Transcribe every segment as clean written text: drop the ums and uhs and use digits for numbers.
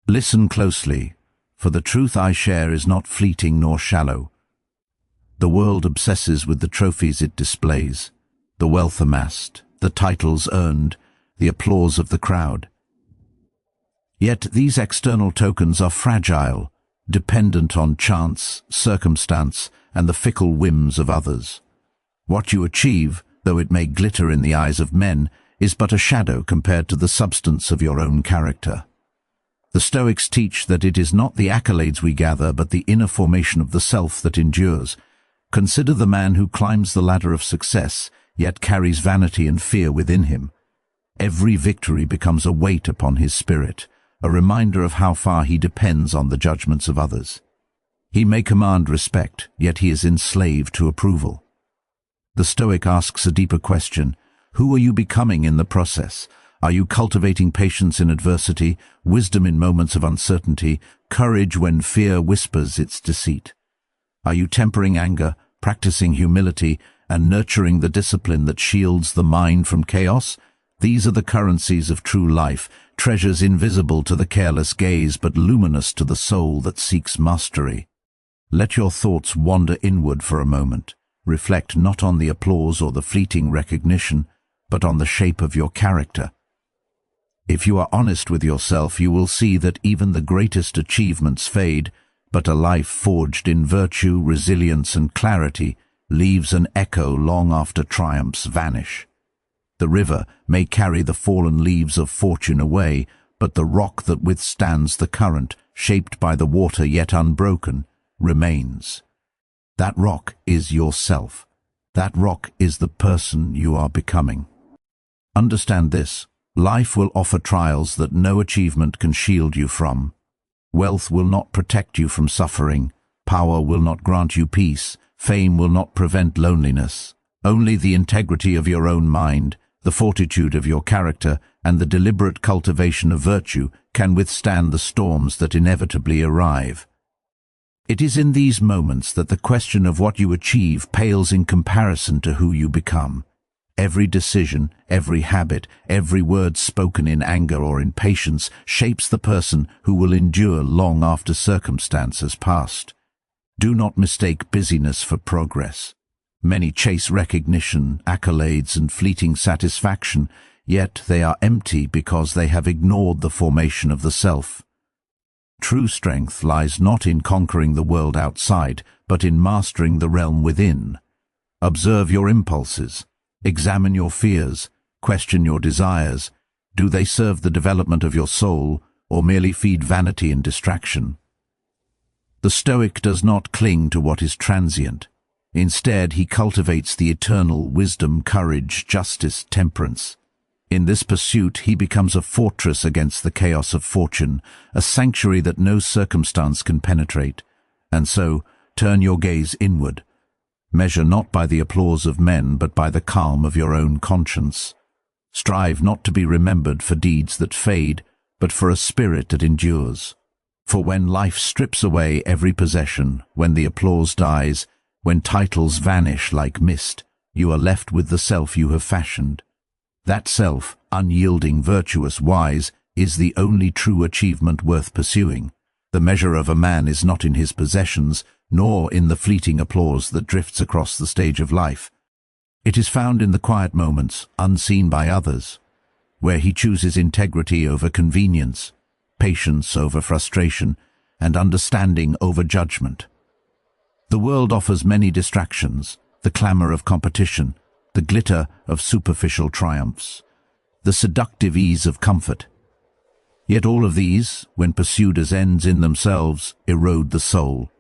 Listen closely, for the truth I share is not fleeting nor shallow. The world obsesses with the trophies it displays, the wealth amassed, the titles earned, the applause of the crowd. Yet these external tokens are fragile, dependent on chance, circumstance, and the fickle whims of others. What you achieve, though it may glitter in the eyes of men, is but a shadow compared to the substance of your own character. The Stoics teach that it is not the accolades we gather, but the inner formation of the self that endures. Consider the man who climbs the ladder of success, yet carries vanity and fear within him. Every victory becomes a weight upon his spirit, a reminder of how far he depends on the judgments of others. He may command respect, yet he is enslaved to approval. The Stoic asks a deeper question: who are you becoming in the process? Are you cultivating patience in adversity, wisdom in moments of uncertainty, courage when fear whispers its deceit? Are you tempering anger, practicing humility, and nurturing the discipline that shields the mind from chaos? These are the currencies of true life, treasures invisible to the careless gaze but luminous to the soul that seeks mastery. Let your thoughts wander inward for a moment. Reflect not on the applause or the fleeting recognition, but on the shape of your character. If you are honest with yourself, you will see that even the greatest achievements fade, but a life forged in virtue, resilience, and clarity leaves an echo long after triumphs vanish. The river may carry the fallen leaves of fortune away, but the rock that withstands the current, shaped by the water yet unbroken, remains. That rock is yourself. That rock is the person you are becoming. Understand this: life will offer trials that no achievement can shield you from. Wealth will not protect you from suffering. Power will not grant you peace. Fame will not prevent loneliness. Only the integrity of your own mind, the fortitude of your character, and the deliberate cultivation of virtue can withstand the storms that inevitably arrive. It is in these moments that the question of what you achieve pales in comparison to who you become. Every decision, every habit, every word spoken in anger or impatience shapes the person who will endure long after circumstance has passed. Do not mistake busyness for progress. Many chase recognition, accolades, and fleeting satisfaction, yet they are empty because they have ignored the formation of the self. True strength lies not in conquering the world outside, but in mastering the realm within. Observe your impulses. Examine your fears. Question your desires. Do they serve the development of your soul, or merely feed vanity and distraction? The Stoic does not cling to what is transient. Instead, he cultivates the eternal: wisdom, courage, justice, temperance. In this pursuit, he becomes a fortress against the chaos of fortune, a sanctuary that no circumstance can penetrate. And so, turn your gaze inward. Measure not by the applause of men, but by the calm of your own conscience. Strive not to be remembered for deeds that fade, but for a spirit that endures. For when life strips away every possession, when the applause dies, when titles vanish like mist, you are left with the self you have fashioned. That self, unyielding, virtuous, wise, is the only true achievement worth pursuing. The measure of a man is not in his possessions, nor in the fleeting applause that drifts across the stage of life. It is found in the quiet moments, unseen by others, where he chooses integrity over convenience, patience over frustration, and understanding over judgment. The world offers many distractions: the clamor of competition, the glitter of superficial triumphs, the seductive ease of comfort. Yet all of these, when pursued as ends in themselves, erode the soul.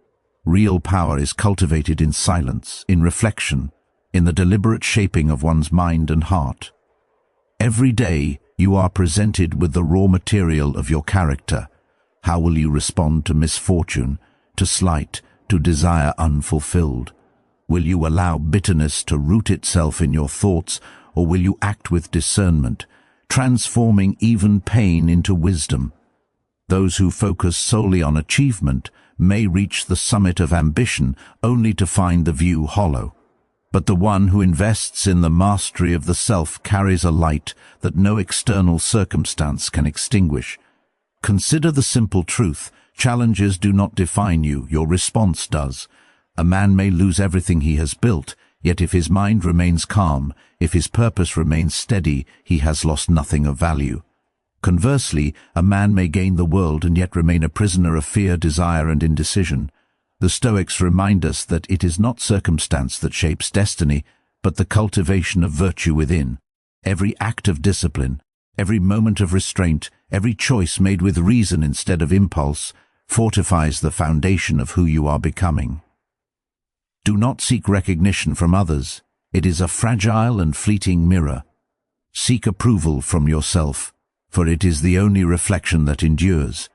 Real power is cultivated in silence, in reflection, in the deliberate shaping of one's mind and heart. Every day you are presented with the raw material of your character. How will you respond to misfortune, to slight, to desire unfulfilled? Will you allow bitterness to root itself in your thoughts, or will you act with discernment, transforming even pain into wisdom? Those who focus solely on achievement may reach the summit of ambition only to find the view hollow. But the one who invests in the mastery of the self carries a light that no external circumstance can extinguish. Consider the simple truth. Challenges do not define you, your response does. A man may lose everything he has built, yet if his mind remains calm, if his purpose remains steady, he has lost nothing of value. Conversely, a man may gain the world and yet remain a prisoner of fear, desire, and indecision. The Stoics remind us that it is not circumstance that shapes destiny, but the cultivation of virtue within. Every act of discipline, every moment of restraint, every choice made with reason instead of impulse, fortifies the foundation of who you are becoming. Do not seek recognition from others. It is a fragile and fleeting mirror. Seek approval from yourself, for it is the only reflection that endures.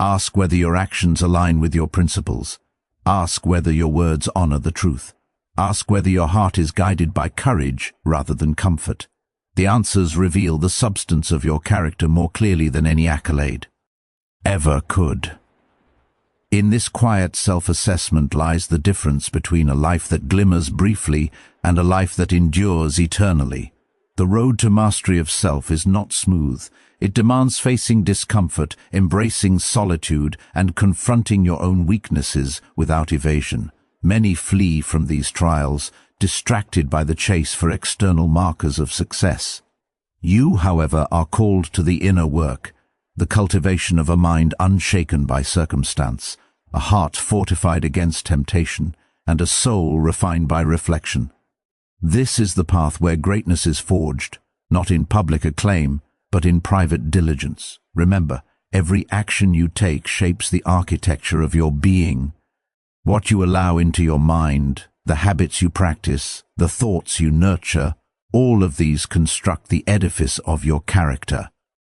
Ask whether your actions align with your principles. Ask whether your words honor the truth. Ask whether your heart is guided by courage rather than comfort. The answers reveal the substance of your character more clearly than any accolade ever could. In this quiet self-assessment lies the difference between a life that glimmers briefly and a life that endures eternally. The road to mastery of self is not smooth. It demands facing discomfort, embracing solitude, and confronting your own weaknesses without evasion. Many flee from these trials, distracted by the chase for external markers of success. You, however, are called to the inner work, the cultivation of a mind unshaken by circumstance, a heart fortified against temptation, and a soul refined by reflection. This is the path where greatness is forged, not in public acclaim, but in private diligence. Remember, every action you take shapes the architecture of your being. What you allow into your mind, the habits you practice, the thoughts you nurture, all of these construct the edifice of your character.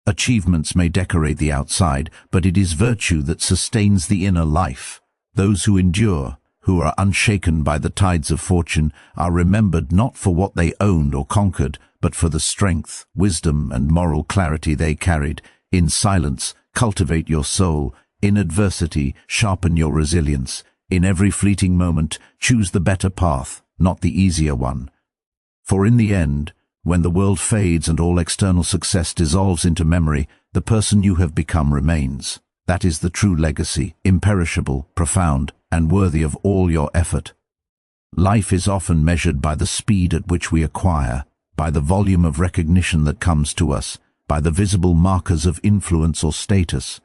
Achievements may decorate the outside, but it is virtue that sustains the inner life. Those who endure, who are unshaken by the tides of fortune, are remembered not for what they owned or conquered, but for the strength, wisdom, and moral clarity they carried. In silence, cultivate your soul. In adversity, sharpen your resilience. In every fleeting moment, choose the better path, not the easier one. For in the end, when the world fades and all external success dissolves into memory, the person you have become remains. That is the true legacy, imperishable, profound, and worthy of all your effort. Life is often measured by the speed at which we acquire, by the volume of recognition that comes to us, by the visible markers of influence or status.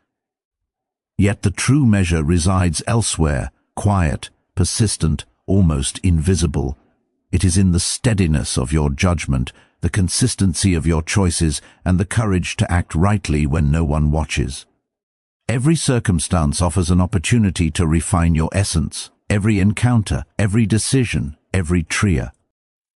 Yet the true measure resides elsewhere, quiet, persistent, almost invisible. It is in the steadiness of your judgment, the consistency of your choices, and the courage to act rightly when no one watches. Every circumstance offers an opportunity to refine your essence. Every encounter, every decision, every tria.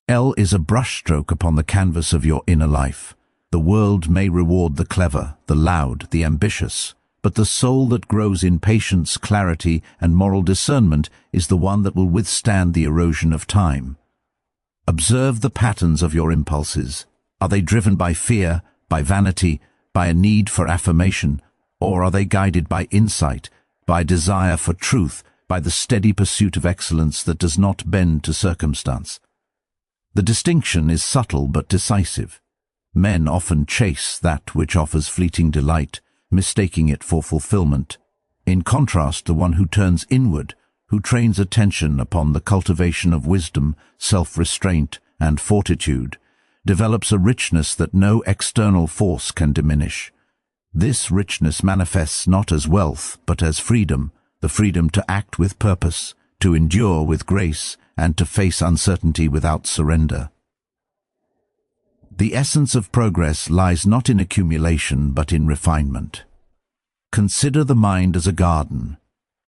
L is a brushstroke upon the canvas of your inner life. The world may reward the clever, the loud, the ambitious, but the soul that grows in patience, clarity, and moral discernment is the one that will withstand the erosion of time. Observe the patterns of your impulses. Are they driven by fear, by vanity, by a need for affirmation, or are they guided by insight, by desire for truth, by the steady pursuit of excellence that does not bend to circumstance? The distinction is subtle but decisive. Men often chase that which offers fleeting delight, mistaking it for fulfillment. In contrast, the one who turns inward, who trains attention upon the cultivation of wisdom, self-restraint, and fortitude, develops a richness that no external force can diminish. This richness manifests not as wealth, but as freedom, the freedom to act with purpose, to endure with grace, and to face uncertainty without surrender. The essence of progress lies not in accumulation, but in refinement. Consider the mind as a garden.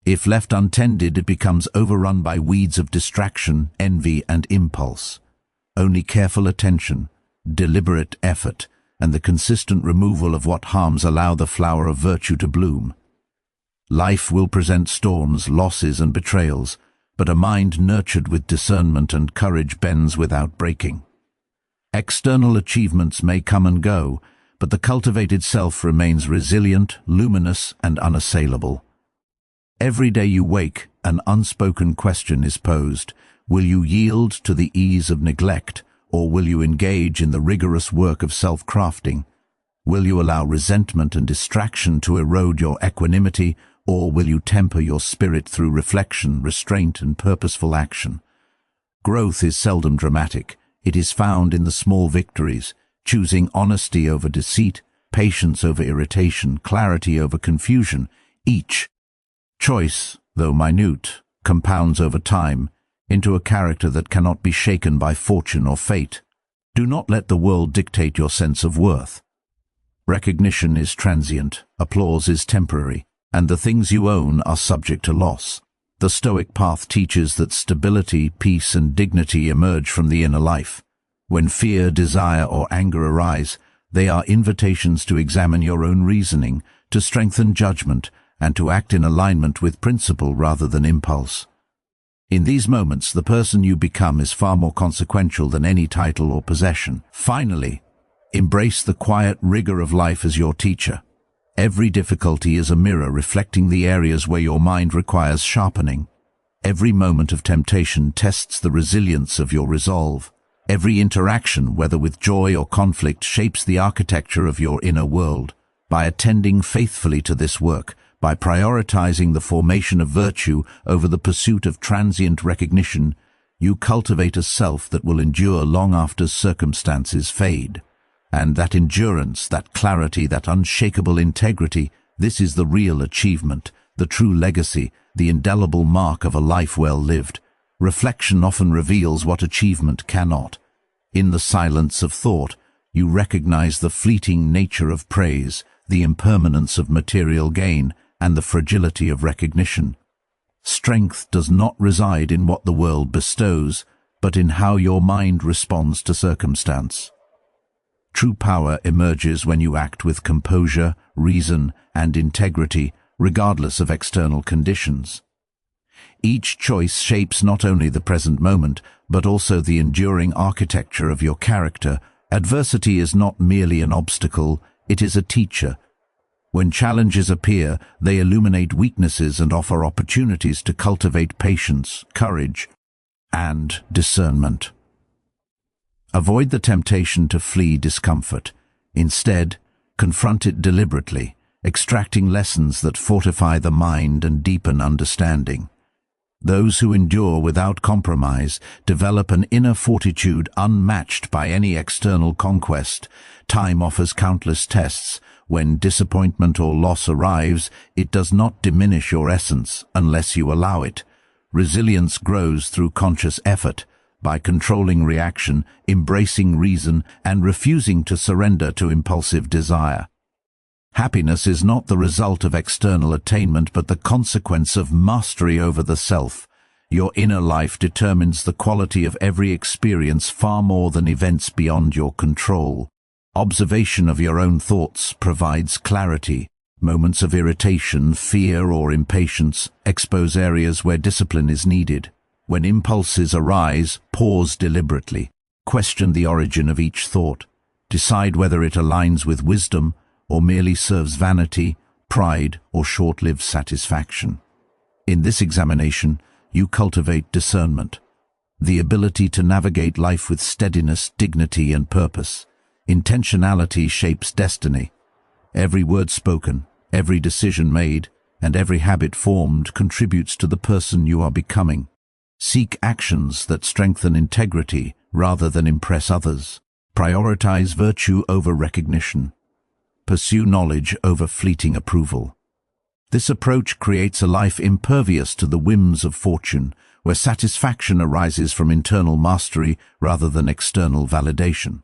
If left untended, it becomes overrun by weeds of distraction, envy, and impulse. Only careful attention, deliberate effort, and the consistent removal of what harms allow the flower of virtue to bloom. Life will present storms, losses, and betrayals, but a mind nurtured with discernment and courage bends without breaking. External achievements may come and go, but the cultivated self remains resilient, luminous, and unassailable. Every day you wake, an unspoken question is posed. Will you yield to the ease of neglect, or will you engage in the rigorous work of self-crafting? Will you allow resentment and distraction to erode your equanimity, or will you temper your spirit through reflection, restraint, and purposeful action? Growth is seldom dramatic. It is found in the small victories, choosing honesty over deceit, patience over irritation, clarity over confusion. Each choice, though minute, compounds over time into a character that cannot be shaken by fortune or fate. Do not let the world dictate your sense of worth. Recognition is transient, applause is temporary, and the things you own are subject to loss. The Stoic path teaches that stability, peace, and dignity emerge from the inner life. When fear, desire, or anger arise, they are invitations to examine your own reasoning, to strengthen judgment, and to act in alignment with principle rather than impulse. In these moments, the person you become is far more consequential than any title or possession. Finally, embrace the quiet rigor of life as your teacher. Every difficulty is a mirror reflecting the areas where your mind requires sharpening. Every moment of temptation tests the resilience of your resolve. Every interaction, whether with joy or conflict, shapes the architecture of your inner world. By attending faithfully to this work, by prioritizing the formation of virtue over the pursuit of transient recognition, you cultivate a self that will endure long after circumstances fade. And that endurance, that clarity, that unshakable integrity, this is the real achievement, the true legacy, the indelible mark of a life well lived. Reflection often reveals what achievement cannot. In the silence of thought, you recognize the fleeting nature of praise, the impermanence of material gain, and the fragility of recognition. Strength does not reside in what the world bestows, but in how your mind responds to circumstance. True power emerges when you act with composure, reason, and integrity, regardless of external conditions. Each choice shapes not only the present moment, but also the enduring architecture of your character. Adversity is not merely an obstacle, it is a teacher. When challenges appear, they illuminate weaknesses and offer opportunities to cultivate patience, courage, and discernment. Avoid the temptation to flee discomfort. Instead, confront it deliberately, extracting lessons that fortify the mind and deepen understanding. Those who endure without compromise develop an inner fortitude unmatched by any external conquest. Time offers countless tests. When disappointment or loss arrives, it does not diminish your essence unless you allow it. Resilience grows through conscious effort, by controlling reaction, embracing reason, and refusing to surrender to impulsive desire. Happiness is not the result of external attainment, but the consequence of mastery over the self. Your inner life determines the quality of every experience far more than events beyond your control. Observation of your own thoughts provides clarity. Moments of irritation, fear, or impatience expose areas where discipline is needed. When impulses arise, pause deliberately. Question the origin of each thought. Decide whether it aligns with wisdom or merely serves vanity, pride, or short-lived satisfaction. In this examination, you cultivate discernment, the ability to navigate life with steadiness, dignity, and purpose. Intentionality shapes destiny. Every word spoken, every decision made, and every habit formed contributes to the person you are becoming. Seek actions that strengthen integrity rather than impress others. Prioritize virtue over recognition. Pursue knowledge over fleeting approval. This approach creates a life impervious to the whims of fortune, where satisfaction arises from internal mastery rather than external validation.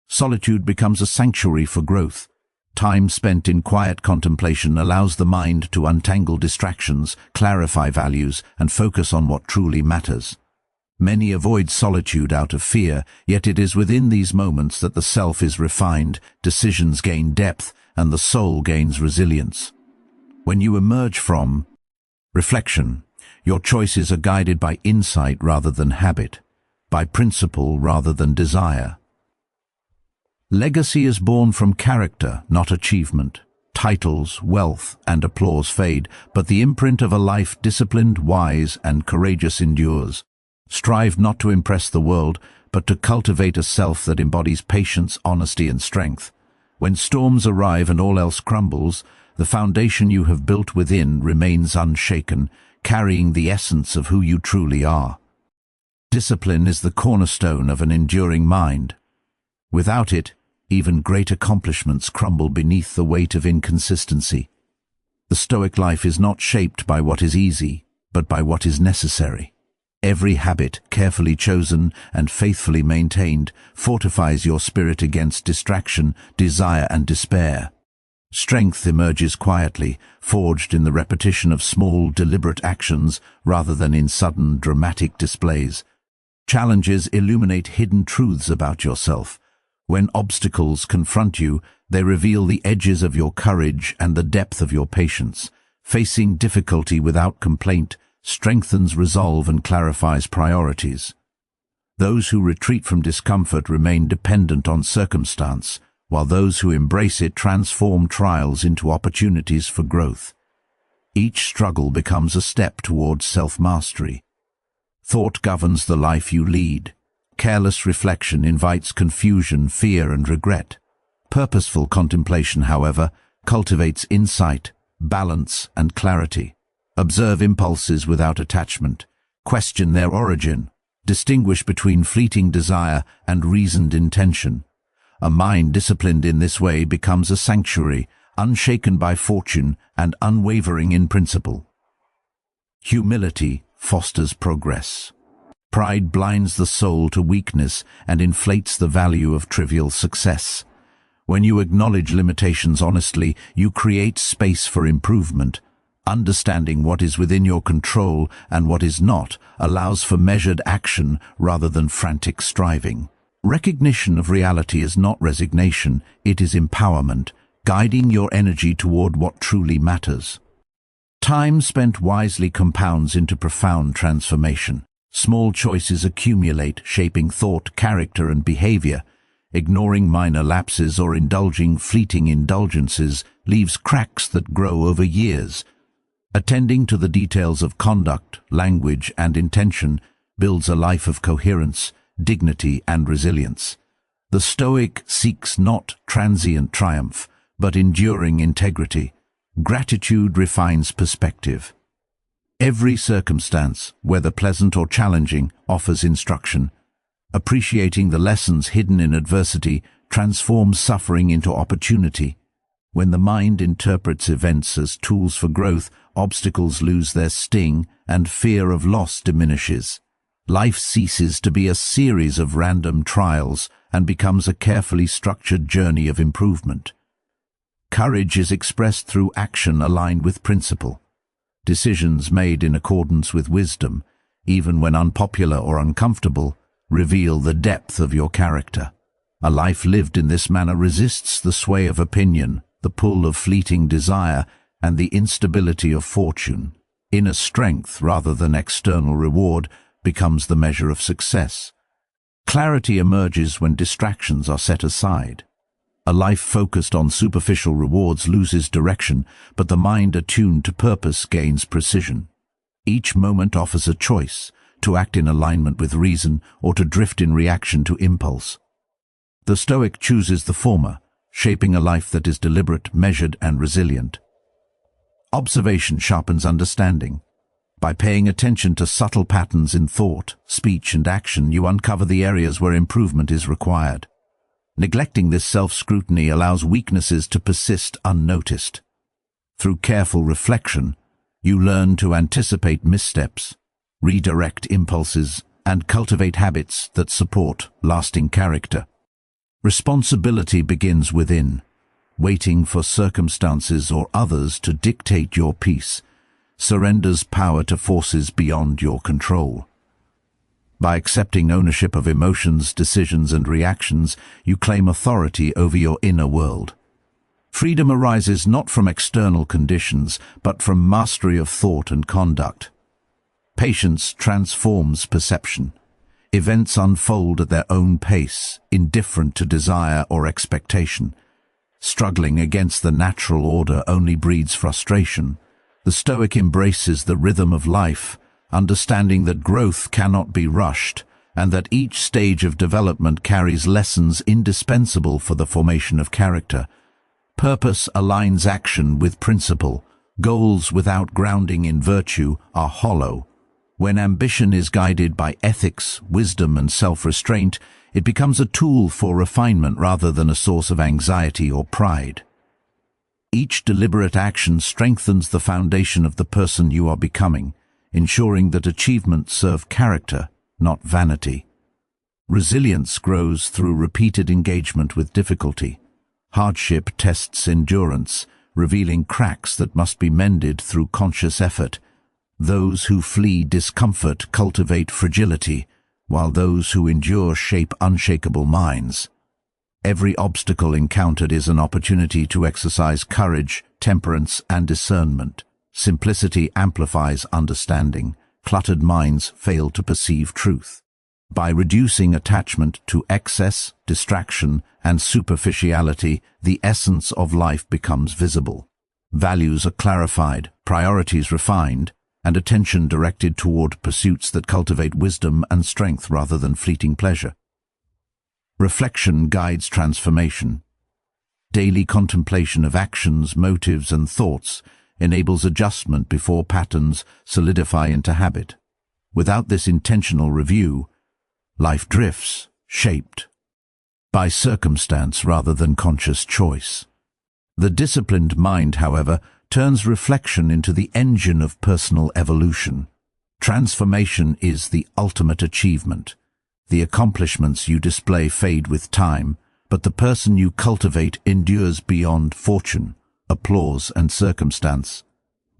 Solitude becomes a sanctuary for growth. Time spent in quiet contemplation allows the mind to untangle distractions, clarify values, and focus on what truly matters. Many avoid solitude out of fear, yet it is within these moments that the self is refined, decisions gain depth, and the soul gains resilience. When you emerge from reflection, your choices are guided by insight rather than habit, by principle rather than desire. Legacy is born from character, not achievement. Titles, wealth, and applause fade, but the imprint of a life disciplined, wise, and courageous endures. Strive not to impress the world, but to cultivate a self that embodies patience, honesty, and strength. When storms arrive and all else crumbles, the foundation you have built within remains unshaken, carrying the essence of who you truly are. Discipline is the cornerstone of an enduring mind. Without it, even great accomplishments crumble beneath the weight of inconsistency. The Stoic life is not shaped by what is easy, but by what is necessary. Every habit, carefully chosen and faithfully maintained, fortifies your spirit against distraction, desire, and despair. Strength emerges quietly, forged in the repetition of small, deliberate actions rather than in sudden, dramatic displays. Challenges illuminate hidden truths about yourself. When obstacles confront you, they reveal the edges of your courage and the depth of your patience. Facing difficulty without complaint strengthens resolve and clarifies priorities. Those who retreat from discomfort remain dependent on circumstance, while those who embrace it transform trials into opportunities for growth. Each struggle becomes a step towards self-mastery. Thought governs the life you lead. Careless reflection invites confusion, fear, and regret. Purposeful contemplation, however, cultivates insight, balance, and clarity. Observe impulses without attachment. Question their origin. Distinguish between fleeting desire and reasoned intention. A mind disciplined in this way becomes a sanctuary, unshaken by fortune and unwavering in principle. Humility fosters progress. Pride blinds the soul to weakness and inflates the value of trivial success. When you acknowledge limitations honestly, you create space for improvement. Understanding what is within your control and what is not allows for measured action rather than frantic striving. Recognition of reality is not resignation, it is empowerment, guiding your energy toward what truly matters. Time spent wisely compounds into profound transformation. Small choices accumulate, shaping thought, character, and behavior. Ignoring minor lapses or indulging fleeting indulgences leaves cracks that grow over years. Attending to the details of conduct, language, and intention builds a life of coherence, dignity, and resilience. The Stoic seeks not transient triumph, but enduring integrity. Gratitude refines perspective. Every circumstance, whether pleasant or challenging, offers instruction. Appreciating the lessons hidden in adversity transforms suffering into opportunity. When the mind interprets events as tools for growth, obstacles lose their sting and fear of loss diminishes. Life ceases to be a series of random trials and becomes a carefully structured journey of improvement. Courage is expressed through action aligned with principle. Decisions made in accordance with wisdom, even when unpopular or uncomfortable, reveal the depth of your character. A life lived in this manner resists the sway of opinion, the pull of fleeting desire, and the instability of fortune. Inner strength, rather than external reward, becomes the measure of success. Clarity emerges when distractions are set aside. A life focused on superficial rewards loses direction, but the mind attuned to purpose gains precision. Each moment offers a choice, to act in alignment with reason or to drift in reaction to impulse. The Stoic chooses the former, shaping a life that is deliberate, measured, and resilient. Observation sharpens understanding. By paying attention to subtle patterns in thought, speech, and action, you uncover the areas where improvement is required. Neglecting this self-scrutiny allows weaknesses to persist unnoticed. Through careful reflection, you learn to anticipate missteps, redirect impulses, and cultivate habits that support lasting character. Responsibility begins within. Waiting for circumstances or others to dictate your peace surrenders power to forces beyond your control. By accepting ownership of emotions, decisions, and reactions, you claim authority over your inner world. Freedom arises not from external conditions, but from mastery of thought and conduct. Patience transforms perception. Events unfold at their own pace, indifferent to desire or expectation. Struggling against the natural order only breeds frustration. The Stoic embraces the rhythm of life, understanding that growth cannot be rushed and that each stage of development carries lessons indispensable for the formation of character. Purpose aligns action with principle. Goals without grounding in virtue are hollow. When ambition is guided by ethics, wisdom, and self-restraint, it becomes a tool for refinement rather than a source of anxiety or pride. Each deliberate action strengthens the foundation of the person you are becoming, ensuring that achievements serve character, not vanity. Resilience grows through repeated engagement with difficulty. Hardship tests endurance, revealing cracks that must be mended through conscious effort. Those who flee discomfort cultivate fragility, while those who endure shape unshakable minds. Every obstacle encountered is an opportunity to exercise courage, temperance, and discernment. Simplicity amplifies understanding. Cluttered minds fail to perceive truth. By reducing attachment to excess, distraction, and superficiality, the essence of life becomes visible. Values are clarified, priorities refined, and attention directed toward pursuits that cultivate wisdom and strength rather than fleeting pleasure. Reflection guides transformation. Daily contemplation of actions, motives, and thoughts enables adjustment before patterns solidify into habit. Without this intentional review, life drifts, shaped by circumstance rather than conscious choice. The disciplined mind, however, turns reflection into the engine of personal evolution. Transformation is the ultimate achievement. The accomplishments you display fade with time, but the person you cultivate endures beyond fortune, applause, and circumstance.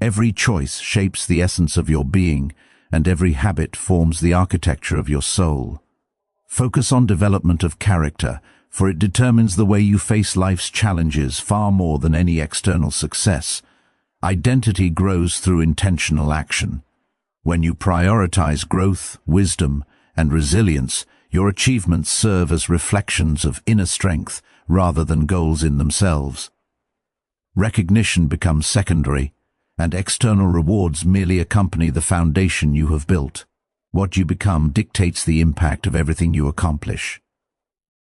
Every choice shapes the essence of your being, and every habit forms the architecture of your soul. Focus on development of character, for it determines the way you face life's challenges far more than any external success. Identity grows through intentional action. When you prioritize growth, wisdom, and resilience, your achievements serve as reflections of inner strength rather than goals in themselves. Recognition becomes secondary, and external rewards merely accompany the foundation you have built. What you become dictates the impact of everything you accomplish.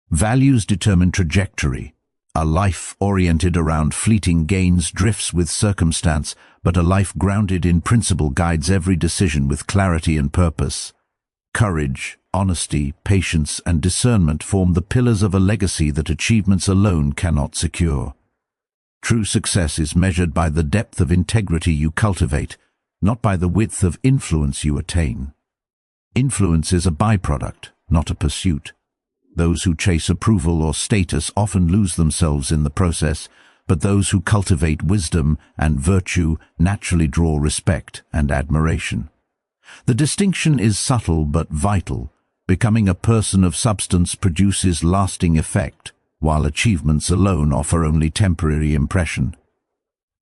Values determine trajectory. A life oriented around fleeting gains drifts with circumstance, but a life grounded in principle guides every decision with clarity and purpose. Courage, honesty, patience, and discernment form the pillars of a legacy that achievements alone cannot secure. True success is measured by the depth of integrity you cultivate, not by the width of influence you attain. Influence is a byproduct, not a pursuit. Those who chase approval or status often lose themselves in the process, but those who cultivate wisdom and virtue naturally draw respect and admiration. The distinction is subtle but vital. Becoming a person of substance produces lasting effect, while achievements alone offer only temporary impression.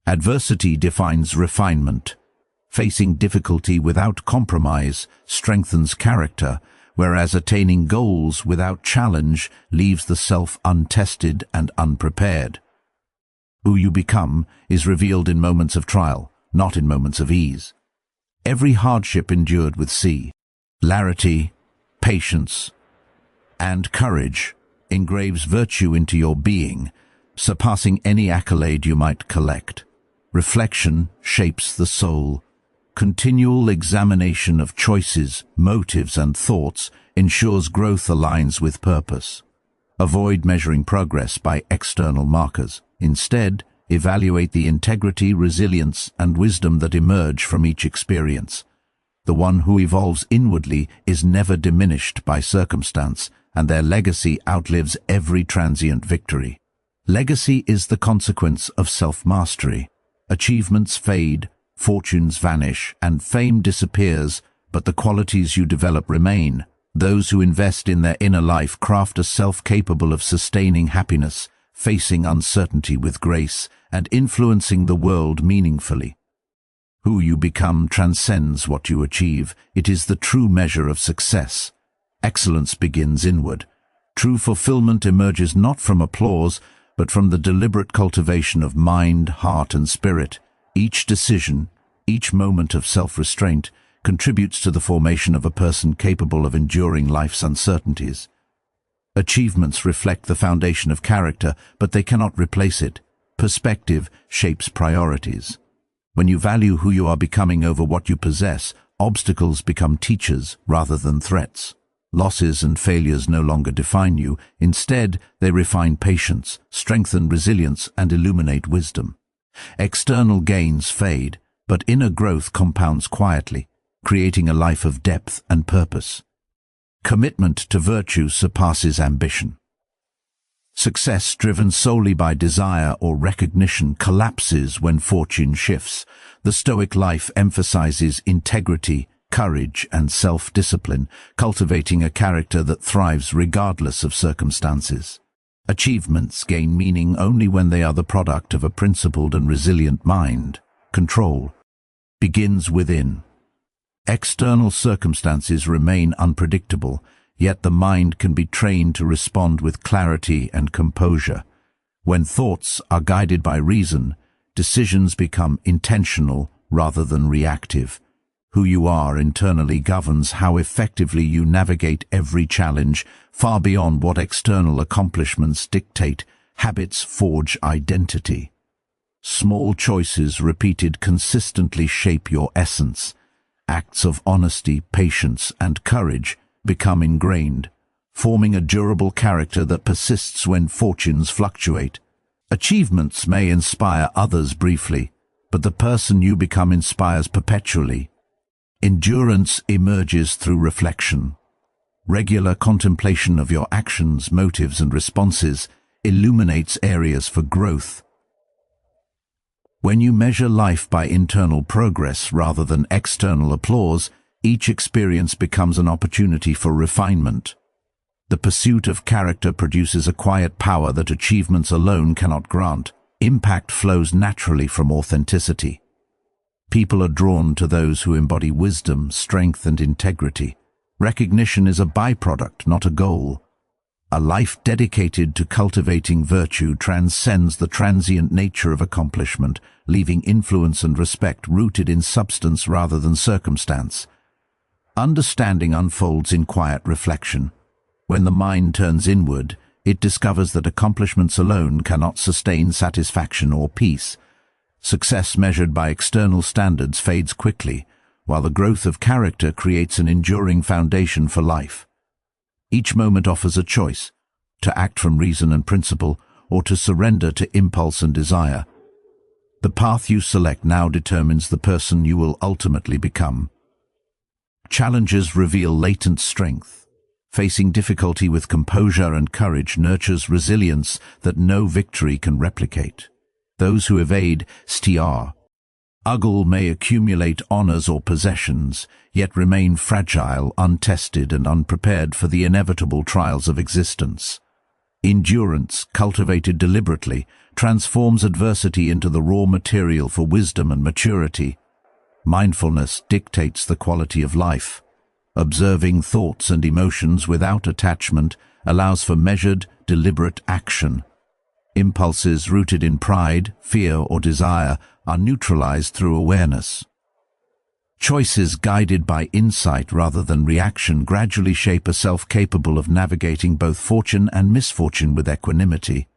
Adversity defines refinement. Facing difficulty without compromise strengthens character, whereas attaining goals without challenge leaves the self untested and unprepared. Who you become is revealed in moments of trial, not in moments of ease. Every hardship endured with celerity, patience, and courage engraves virtue into your being, surpassing any accolade you might collect. Reflection shapes the soul. Continual examination of choices, motives, and thoughts ensures growth aligns with purpose. Avoid measuring progress by external markers. Instead, evaluate the integrity, resilience, and wisdom that emerge from each experience. The one who evolves inwardly is never diminished by circumstance, and their legacy outlives every transient victory. Legacy is the consequence of self-mastery. Achievements fade, fortunes vanish, and fame disappears, but the qualities you develop remain. Those who invest in their inner life craft a self capable of sustaining happiness, facing uncertainty with grace, and influencing the world meaningfully. Who you become transcends what you achieve. It is the true measure of success. Excellence begins inward. True fulfillment emerges not from applause, but from the deliberate cultivation of mind, heart, and spirit. Each decision, each moment of self-restraint, contributes to the formation of a person capable of enduring life's uncertainties. Achievements reflect the foundation of character, but they cannot replace it. Perspective shapes priorities. When you value who you are becoming over what you possess, obstacles become teachers rather than threats. Losses and failures no longer define you. Instead, they refine patience, strengthen resilience, and illuminate wisdom. External gains fade, but inner growth compounds quietly, creating a life of depth and purpose. Commitment to virtue surpasses ambition. Success driven solely by desire or recognition collapses when fortune shifts. The Stoic life emphasizes integrity, courage, and self-discipline, cultivating a character that thrives regardless of circumstances. Achievements gain meaning only when they are the product of a principled and resilient mind. Control begins within. External circumstances remain unpredictable, yet the mind can be trained to respond with clarity and composure. When thoughts are guided by reason, decisions become intentional rather than reactive. Who you are internally governs how effectively you navigate every challenge, far beyond what external accomplishments dictate. Habits forge identity. Small choices repeated consistently shape your essence. Acts of honesty, patience, and courage become ingrained, forming a durable character that persists when fortunes fluctuate. Achievements may inspire others briefly, but the person you become inspires perpetually. Endurance emerges through reflection. Regular contemplation of your actions, motives, and responses illuminates areas for growth. When you measure life by internal progress rather than external applause, each experience becomes an opportunity for refinement. The pursuit of character produces a quiet power that achievements alone cannot grant. Impact flows naturally from authenticity. People are drawn to those who embody wisdom, strength, and integrity. Recognition is a byproduct, not a goal. A life dedicated to cultivating virtue transcends the transient nature of accomplishment, leaving influence and respect rooted in substance rather than circumstance. Understanding unfolds in quiet reflection. When the mind turns inward, it discovers that accomplishments alone cannot sustain satisfaction or peace. Success measured by external standards fades quickly, while the growth of character creates an enduring foundation for life. Each moment offers a choice, to act from reason and principle, or to surrender to impulse and desire. The path you select now determines the person you will ultimately become. Challenges reveal latent strength. Facing difficulty with composure and courage nurtures resilience that no victory can replicate. Those who evade struggle may accumulate honors or possessions, yet remain fragile, untested, and unprepared for the inevitable trials of existence. Endurance, cultivated deliberately, transforms adversity into the raw material for wisdom and maturity. Mindfulness dictates the quality of life. Observing thoughts and emotions without attachment allows for measured, deliberate action. Impulses rooted in pride, fear, or desire are neutralized through awareness. Choices guided by insight rather than reaction gradually shape a self capable of navigating both fortune and misfortune with equanimity.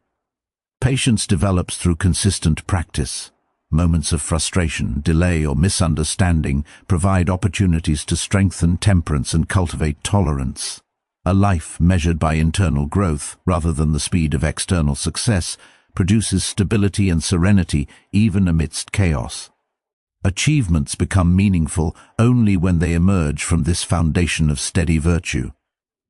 Patience develops through consistent practice. Moments of frustration, delay, or misunderstanding provide opportunities to strengthen temperance and cultivate tolerance. A life measured by internal growth, rather than the speed of external success, produces stability and serenity even amidst chaos. Achievements become meaningful only when they emerge from this foundation of steady virtue.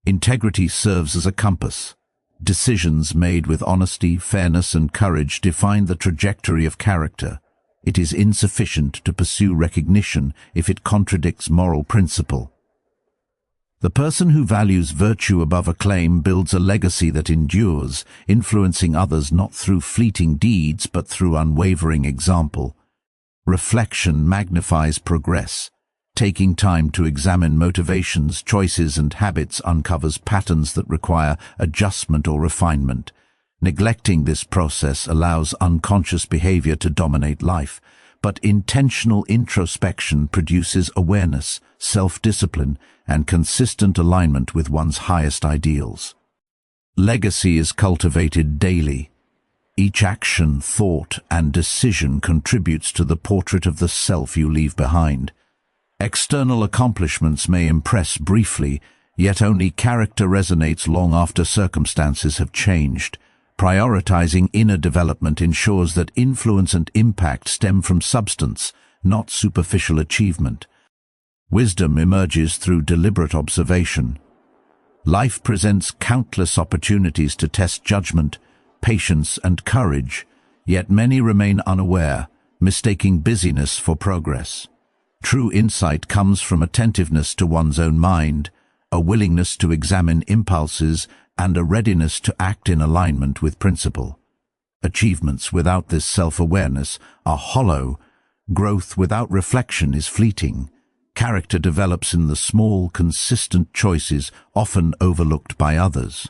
Integrity serves as a compass. Decisions made with honesty, fairness, and courage define the trajectory of character. It is insufficient to pursue recognition if it contradicts moral principle. The person who values virtue above acclaim builds a legacy that endures, influencing others not through fleeting deeds but through unwavering example. Reflection magnifies progress. Taking time to examine motivations, choices, and habits uncovers patterns that require adjustment or refinement. Neglecting this process allows unconscious behavior to dominate life. but intentional introspection produces awareness, self-discipline, and consistent alignment with one's highest ideals. Legacy is cultivated daily. Each action, thought, and decision contributes to the portrait of the self you leave behind. External accomplishments may impress briefly, yet only character resonates long after circumstances have changed. Prioritizing inner development ensures that influence and impact stem from substance, not superficial achievement. Wisdom emerges through deliberate observation. Life presents countless opportunities to test judgment, patience, and courage, yet many remain unaware, mistaking busyness for progress. True insight comes from attentiveness to one's own mind, a willingness to examine impulses, and a readiness to act in alignment with principle. Achievements without this self-awareness are hollow. Growth without reflection is fleeting. Character develops in the small, consistent choices often overlooked by others.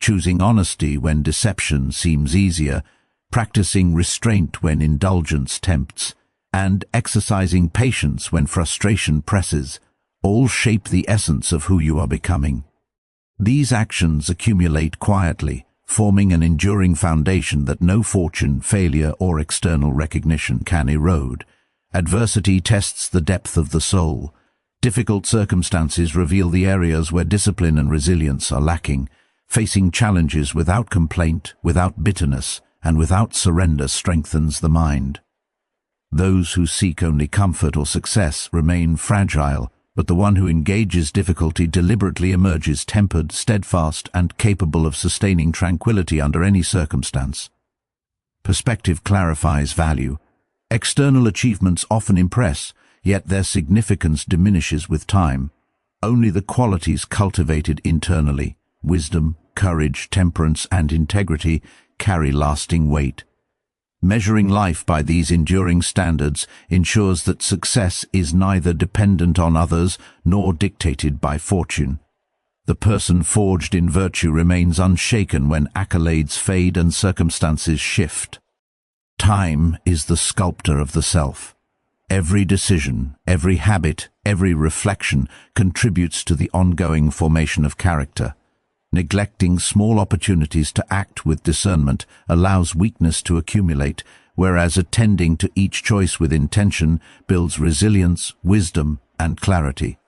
Choosing honesty when deception seems easier, practicing restraint when indulgence tempts, and exercising patience when frustration presses, all shape the essence of who you are becoming. These actions accumulate quietly, forming an enduring foundation that no fortune, failure, or external recognition can erode. Adversity tests the depth of the soul. Difficult circumstances reveal the areas where discipline and resilience are lacking. Facing challenges without complaint, without bitterness, and without surrender strengthens the mind. Those who seek only comfort or success remain fragile, but the one who engages difficulty deliberately emerges tempered, steadfast, and capable of sustaining tranquility under any circumstance. Perspective clarifies value. External achievements often impress, yet their significance diminishes with time. Only the qualities cultivated internally, wisdom, courage, temperance, and integrity, carry lasting weight. Measuring life by these enduring standards ensures that success is neither dependent on others nor dictated by fortune. The person forged in virtue remains unshaken when accolades fade and circumstances shift. Time is the sculptor of the self. Every decision, every habit, every reflection contributes to the ongoing formation of character. Neglecting small opportunities to act with discernment allows weakness to accumulate, whereas attending to each choice with intention builds resilience, wisdom, and clarity.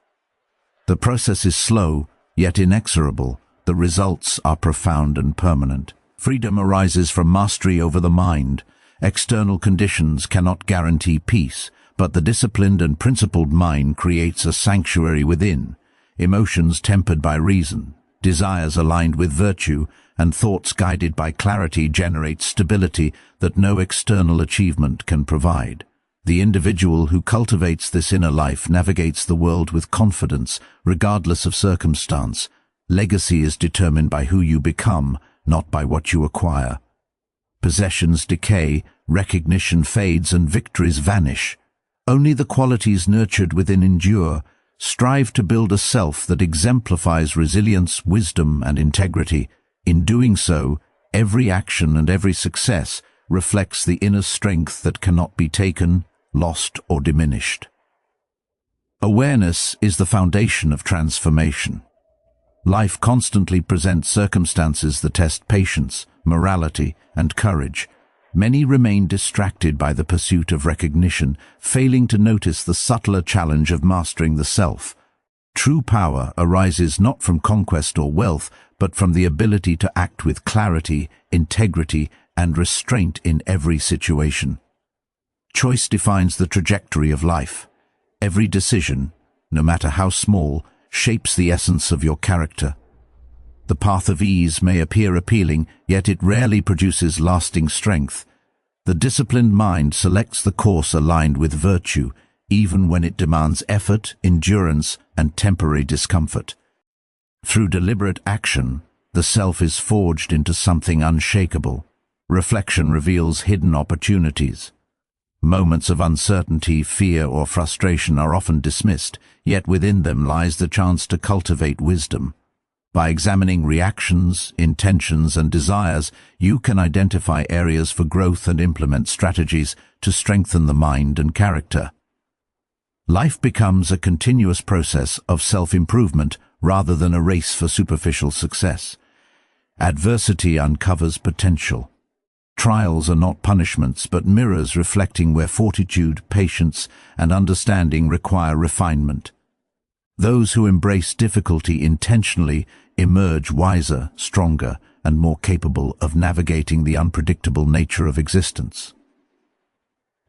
The process is slow, yet inexorable. The results are profound and permanent. Freedom arises from mastery over the mind. External conditions cannot guarantee peace, but the disciplined and principled mind creates a sanctuary within. Emotions tempered by reason, desires aligned with virtue, and thoughts guided by clarity generate stability that no external achievement can provide. The individual who cultivates this inner life navigates the world with confidence, regardless of circumstance. Legacy is determined by who you become, not by what you acquire. Possessions decay, recognition fades, and victories vanish. Only the qualities nurtured within endure. Strive to build a self that exemplifies resilience, wisdom, and integrity. In doing so, every action and every success reflects the inner strength that cannot be taken, lost, or diminished. Awareness is the foundation of transformation. Life constantly presents circumstances that test patience, morality, and courage. Many remain distracted by the pursuit of recognition, failing to notice the subtler challenge of mastering the self. True power arises not from conquest or wealth, but from the ability to act with clarity, integrity, and restraint in every situation. Choice defines the trajectory of life. Every decision, no matter how small, shapes the essence of your character. The path of ease may appear appealing, yet it rarely produces lasting strength. The disciplined mind selects the course aligned with virtue, even when it demands effort, endurance, and temporary discomfort. Through deliberate action, the self is forged into something unshakable. Reflection reveals hidden opportunities. Moments of uncertainty, fear, or frustration are often dismissed, yet within them lies the chance to cultivate wisdom. By examining reactions, intentions, and desires, you can identify areas for growth and implement strategies to strengthen the mind and character. Life becomes a continuous process of self-improvement rather than a race for superficial success. Adversity uncovers potential. Trials are not punishments, but mirrors reflecting where fortitude, patience, and understanding require refinement. Those who embrace difficulty intentionally emerge wiser, stronger, and more capable of navigating the unpredictable nature of existence.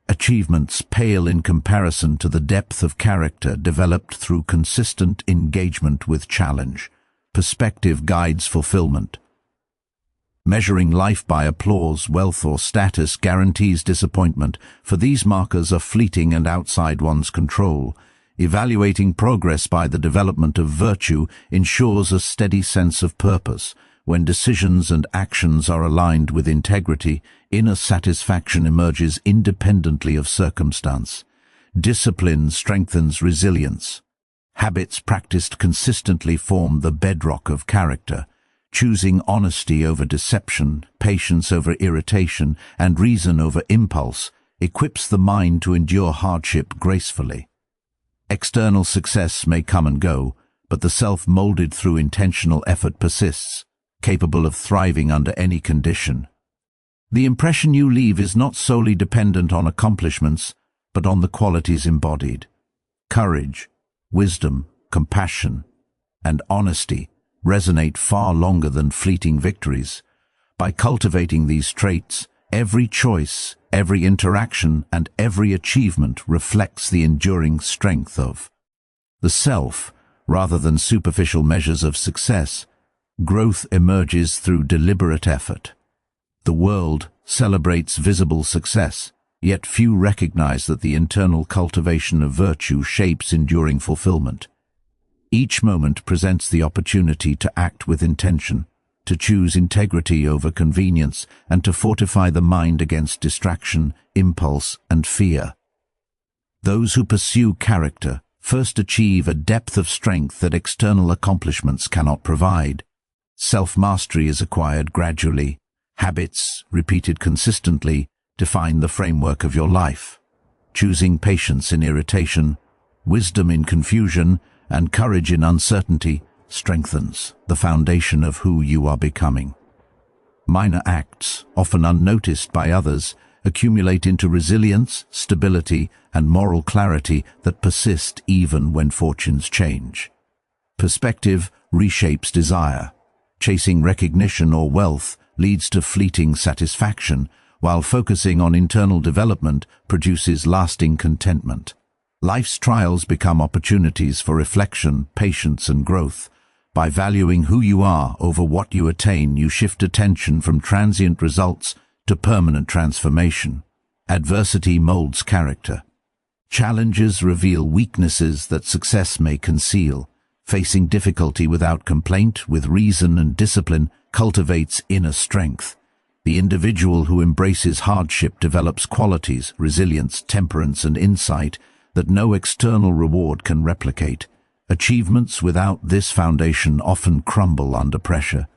Achievements pale in comparison to the depth of character developed through consistent engagement with challenge. Perspective guides fulfillment. Measuring life by applause, wealth, or status guarantees disappointment, for these markers are fleeting and outside one's control. Evaluating progress by the development of virtue ensures a steady sense of purpose. When decisions and actions are aligned with integrity, inner satisfaction emerges independently of circumstance. Discipline strengthens resilience. Habits practiced consistently form the bedrock of character. Choosing honesty over deception, patience over irritation, and reason over impulse equips the mind to endure hardship gracefully. External success may come and go, but the self molded through intentional effort persists, capable of thriving under any condition. The impression you leave is not solely dependent on accomplishments, but on the qualities embodied. Courage, wisdom, compassion, and honesty resonate far longer than fleeting victories. By cultivating these traits, every choice, every interaction, and every achievement reflects the enduring strength of the self. Rather than superficial measures of success, growth emerges through deliberate effort. The world celebrates visible success, yet few recognize that the internal cultivation of virtue shapes enduring fulfillment. Each moment presents the opportunity to act with intention, to choose integrity over convenience, and to fortify the mind against distraction, impulse, and fear. Those who pursue character first achieve a depth of strength that external accomplishments cannot provide. Self-mastery is acquired gradually. Habits, repeated consistently, define the framework of your life. Choosing patience in irritation, wisdom in confusion, and courage in uncertainty strengthens the foundation of who you are becoming. Minor acts, often unnoticed by others, accumulate into resilience, stability, and moral clarity that persist even when fortunes change. Perspective reshapes desire. Chasing recognition or wealth leads to fleeting satisfaction, while focusing on internal development produces lasting contentment. Life's trials become opportunities for reflection, patience, and growth. By valuing who you are over what you attain, you shift attention from transient results to permanent transformation. Adversity molds character. Challenges reveal weaknesses that success may conceal. Facing difficulty without complaint, with reason and discipline, cultivates inner strength. The individual who embraces hardship develops qualities, resilience, temperance, and insight that no external reward can replicate. Achievements without this foundation often crumble under pressure.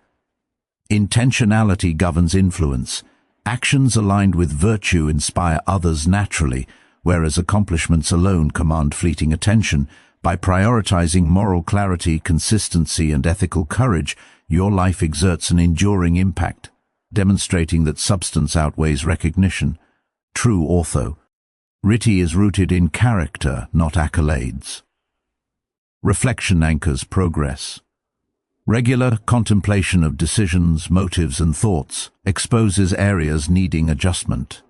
Intentionality governs influence. Actions aligned with virtue inspire others naturally, whereas accomplishments alone command fleeting attention. By prioritizing moral clarity, consistency, and ethical courage, your life exerts an enduring impact, demonstrating that substance outweighs recognition. True authority is rooted in character, not accolades. Reflection anchors progress. Regular contemplation of decisions, motives, and thoughts exposes areas needing adjustment.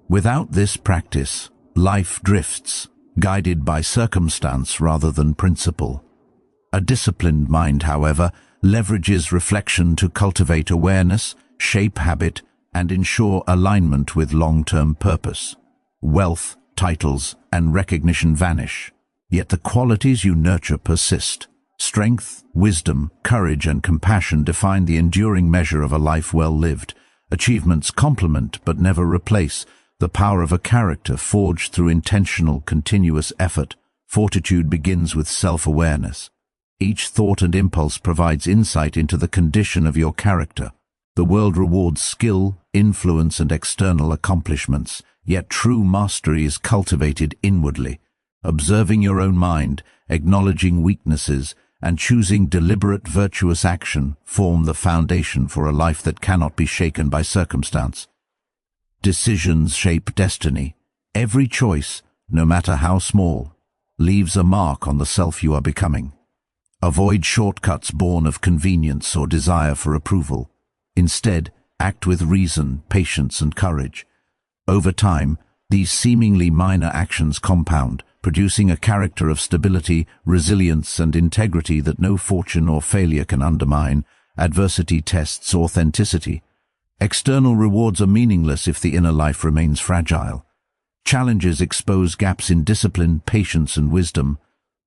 Without this practice, life drifts, guided by circumstance rather than principle. A disciplined mind, however, leverages reflection to cultivate awareness, shape habit, and ensure alignment with long-term purpose. Wealth, titles, and recognition vanish, yet the qualities you nurture persist. Strength, wisdom, courage, and compassion define the enduring measure of a life well lived. Achievements complement but never replace the power of a character forged through intentional, continuous effort. Fortitude begins with self-awareness. Each thought and impulse provides insight into the condition of your character. The world rewards skill, influence, and external accomplishments, yet true mastery is cultivated inwardly. Observing your own mind, acknowledging weaknesses, and choosing deliberate virtuous action form the foundation for a life that cannot be shaken by circumstance. Decisions shape destiny. Every choice, no matter how small, leaves a mark on the self you are becoming. Avoid shortcuts born of convenience or desire for approval. Instead, act with reason, patience, and courage. Over time, these seemingly minor actions compound, producing a character of stability, resilience, and integrity that no fortune or failure can undermine. Adversity tests authenticity. External rewards are meaningless if the inner life remains fragile. Challenges expose gaps in discipline, patience, and wisdom.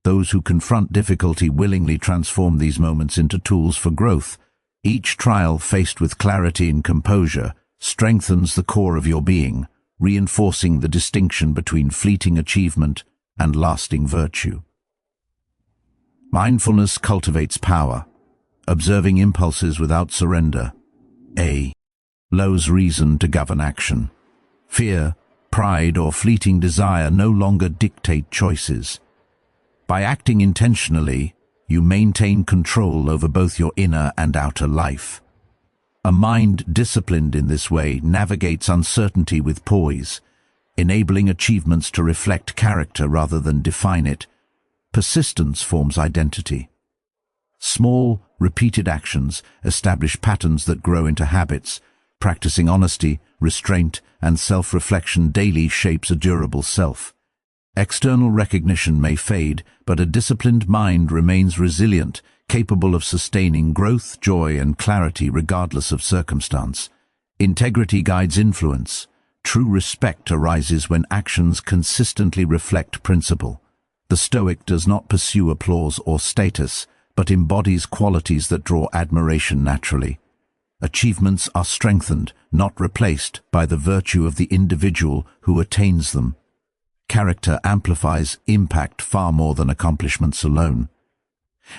Those who confront difficulty willingly transform these moments into tools for growth. Each trial faced with clarity and composure strengthens the core of your being, reinforcing the distinction between fleeting achievement and lasting virtue. Mindfulness cultivates power. Observing impulses without surrender. Allows reason to govern action. Fear, pride, or fleeting desire no longer dictate choices. By acting intentionally, you maintain control over both your inner and outer life. A mind disciplined in this way navigates uncertainty with poise, enabling achievements to reflect character rather than define it. Persistence forms identity. Small, repeated actions establish patterns that grow into habits. Practicing honesty, restraint, and self-reflection daily shapes a durable self. External recognition may fade, but a disciplined mind remains resilient, capable of sustaining growth, joy, and clarity regardless of circumstance. Integrity guides influence. True respect arises when actions consistently reflect principle. The Stoic does not pursue applause or status, but embodies qualities that draw admiration naturally. Achievements are strengthened, not replaced, by the virtue of the individual who attains them. Character amplifies impact far more than accomplishments alone.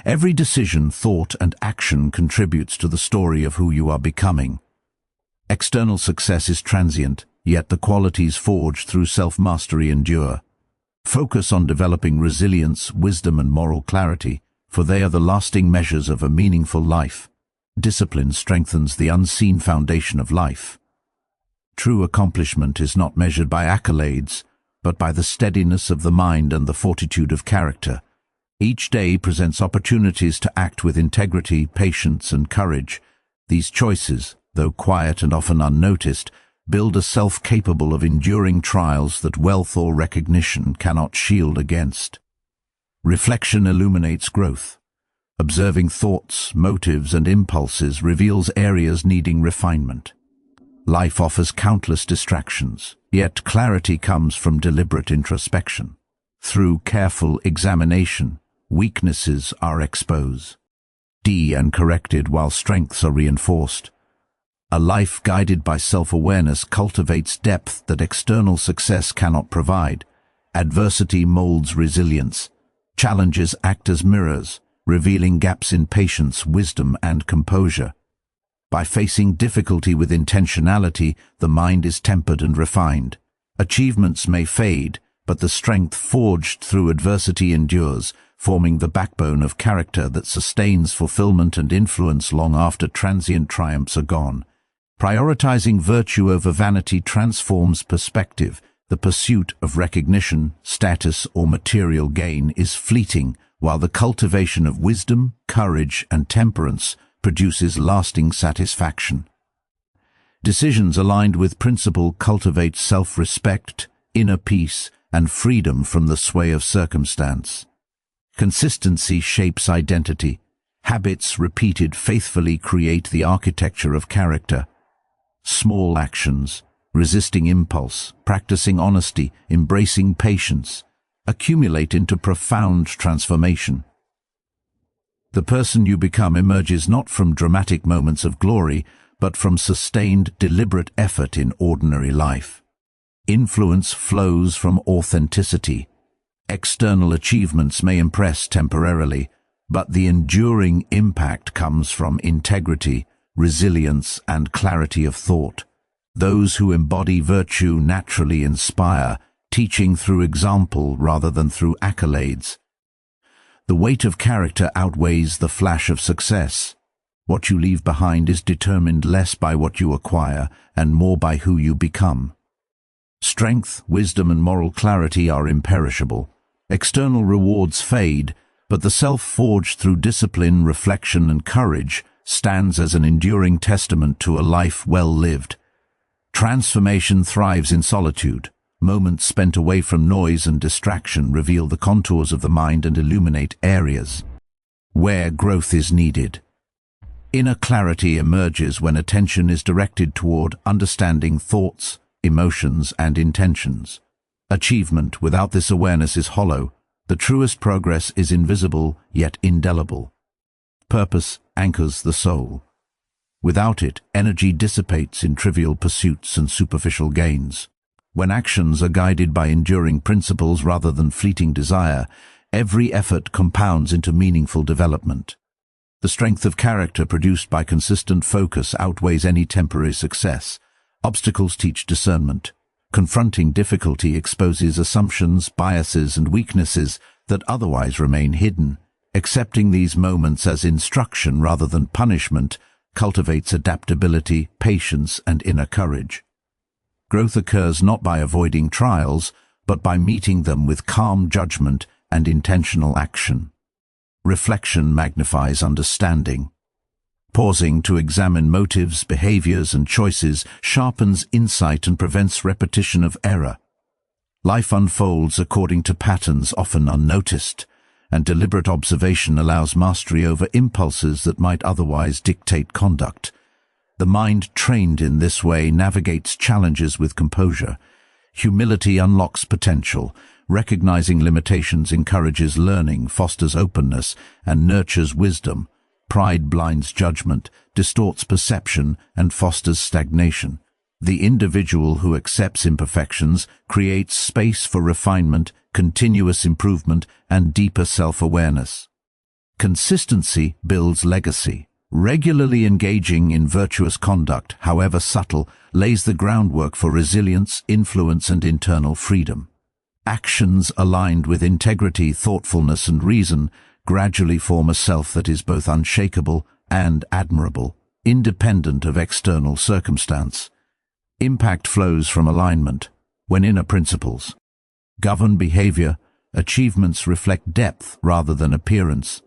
Every decision, thought, and action contributes to the story of who you are becoming. External success is transient, yet the qualities forged through self-mastery endure. Focus on developing resilience, wisdom, and moral clarity, for they are the lasting measures of a meaningful life. Discipline strengthens the unseen foundation of life. True accomplishment is not measured by accolades, but by the steadiness of the mind and the fortitude of character. Each day presents opportunities to act with integrity, patience, and courage. These choices, though quiet and often unnoticed, build a self capable of enduring trials that wealth or recognition cannot shield against. Reflection illuminates growth. Observing thoughts, motives, and impulses reveals areas needing refinement. Life offers countless distractions, yet clarity comes from deliberate introspection. Through careful examination, weaknesses are exposed and corrected while strengths are reinforced. A life guided by self-awareness cultivates depth that external success cannot provide. Adversity molds resilience. Challenges act as mirrors, revealing gaps in patience, wisdom, and composure. By facing difficulty with intentionality, the mind is tempered and refined. Achievements may fade, but the strength forged through adversity endures, forming the backbone of character that sustains fulfillment and influence long after transient triumphs are gone. Prioritizing virtue over vanity transforms perspective. The pursuit of recognition, status, or material gain is fleeting, while the cultivation of wisdom, courage, and temperance produces lasting satisfaction. Decisions aligned with principle cultivate self-respect, inner peace, and freedom from the sway of circumstance. Consistency shapes identity. Habits repeated faithfully create the architecture of character. Small actions, resisting impulse, practicing honesty, embracing patience, accumulate into profound transformation. The person you become emerges not from dramatic moments of glory, but from sustained, deliberate effort in ordinary life. Influence flows from authenticity. External achievements may impress temporarily, But the enduring impact comes from integrity, resilience, and clarity of thought. Those who embody virtue naturally inspire, teaching through example rather than through accolades. The weight of character outweighs the flash of success. What you leave behind is determined less by what you acquire and more by who you become. Strength, wisdom, and moral clarity are imperishable. External rewards fade, but the self forged through discipline, reflection, and courage stands as an enduring testament to a life well lived. Transformation thrives in solitude. Moments spent away from noise and distraction reveal the contours of the mind and illuminate areas where growth is needed. Inner clarity emerges when attention is directed toward understanding thoughts, emotions, and intentions. Achievement without this awareness is hollow. The truest progress is invisible yet indelible. Purpose anchors the soul. Without it, energy dissipates in trivial pursuits and superficial gains. When actions are guided by enduring principles rather than fleeting desire, every effort compounds into meaningful development. The strength of character produced by consistent focus outweighs any temporary success. Obstacles teach discernment. Confronting difficulty exposes assumptions, biases, and weaknesses that otherwise remain hidden. Accepting these moments as instruction rather than punishment cultivates adaptability, patience, and inner courage. Growth occurs not by avoiding trials, but by meeting them with calm judgment and intentional action. Reflection magnifies understanding. Pausing to examine motives, behaviors, and choices sharpens insight and prevents repetition of error. Life unfolds according to patterns often unnoticed, and deliberate observation allows mastery over impulses that might otherwise dictate conduct. The mind trained in this way navigates challenges with composure. Humility unlocks potential. Recognizing limitations encourages learning, fosters openness, and nurtures wisdom. Pride blinds judgment, distorts perception, and fosters stagnation. The individual who accepts imperfections creates space for refinement, continuous improvement, and deeper self-awareness. Consistency builds legacy. Regularly engaging in virtuous conduct, however subtle, lays the groundwork for resilience, influence, and internal freedom. Actions aligned with integrity, thoughtfulness, and reason gradually form a self that is both unshakable and admirable, independent of external circumstance. Impact flows from alignment. When inner principles govern behavior, achievements reflect depth rather than appearance.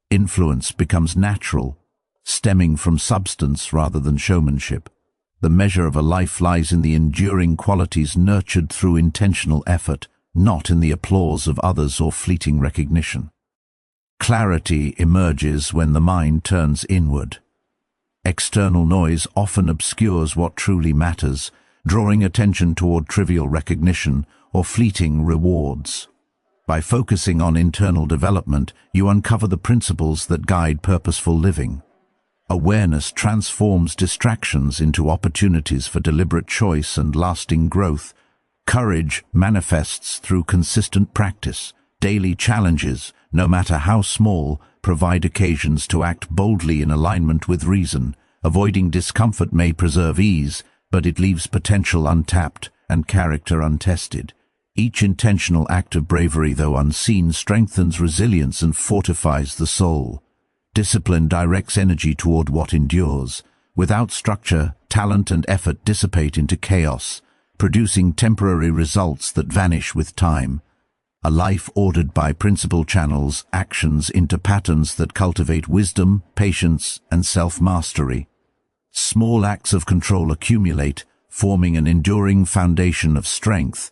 Influence becomes natural, stemming from substance rather than showmanship. The measure of a life lies in the enduring qualities nurtured through intentional effort, not in the applause of others or fleeting recognition. Clarity emerges when the mind turns inward. External noise often obscures what truly matters, drawing attention toward trivial recognition or fleeting rewards. By focusing on internal development, you uncover the principles that guide purposeful living. Awareness transforms distractions into opportunities for deliberate choice and lasting growth. Courage manifests through consistent practice. Daily challenges, no matter how small, provide occasions to act boldly in alignment with reason. Avoiding discomfort may preserve ease, but it leaves potential untapped and character untested. Each intentional act of bravery, though unseen, strengthens resilience and fortifies the soul. Discipline directs energy toward what endures. Without structure, talent and effort dissipate into chaos, producing temporary results that vanish with time. A life ordered by principle channels actions into patterns that cultivate wisdom, patience, and self-mastery. Small acts of control accumulate, forming an enduring foundation of strength.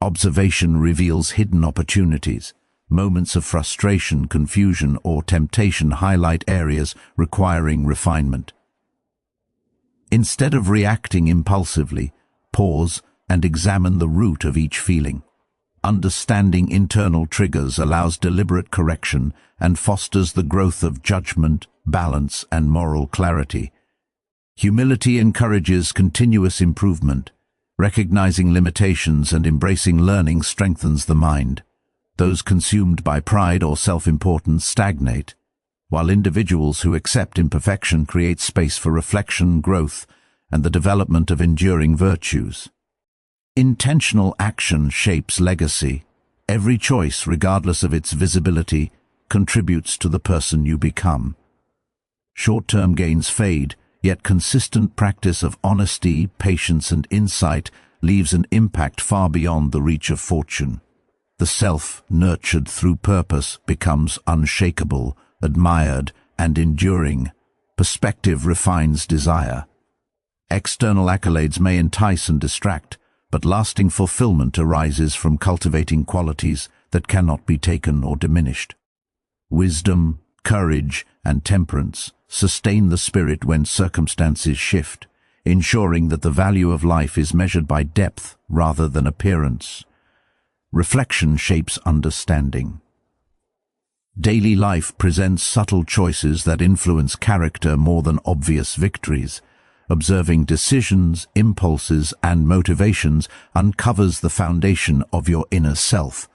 Observation reveals hidden opportunities. Moments of frustration, confusion, or temptation highlight areas requiring refinement. Instead of reacting impulsively, pause and examine the root of each feeling. Understanding internal triggers allows deliberate correction and fosters the growth of judgment, balance, and moral clarity. Humility encourages continuous improvement. Recognizing limitations and embracing learning strengthens the mind. Those consumed by pride or self-importance stagnate, while individuals who accept imperfection create space for reflection, growth, and the development of enduring virtues. Intentional action shapes legacy. Every choice, regardless of its visibility, contributes to the person you become. Short-term gains fade, yet consistent practice of honesty, patience, and insight leaves an impact far beyond the reach of fortune. The self, nurtured through purpose, becomes unshakable, admired, and enduring. Perspective refines desire. External accolades may entice and distract, but lasting fulfillment arises from cultivating qualities that cannot be taken or diminished. Wisdom, courage, and temperance sustain the spirit when circumstances shift, ensuring that the value of life is measured by depth rather than appearance. Reflection shapes understanding. Daily life presents subtle choices that influence character more than obvious victories. Observing decisions, impulses, and motivations uncovers the foundation of your inner self.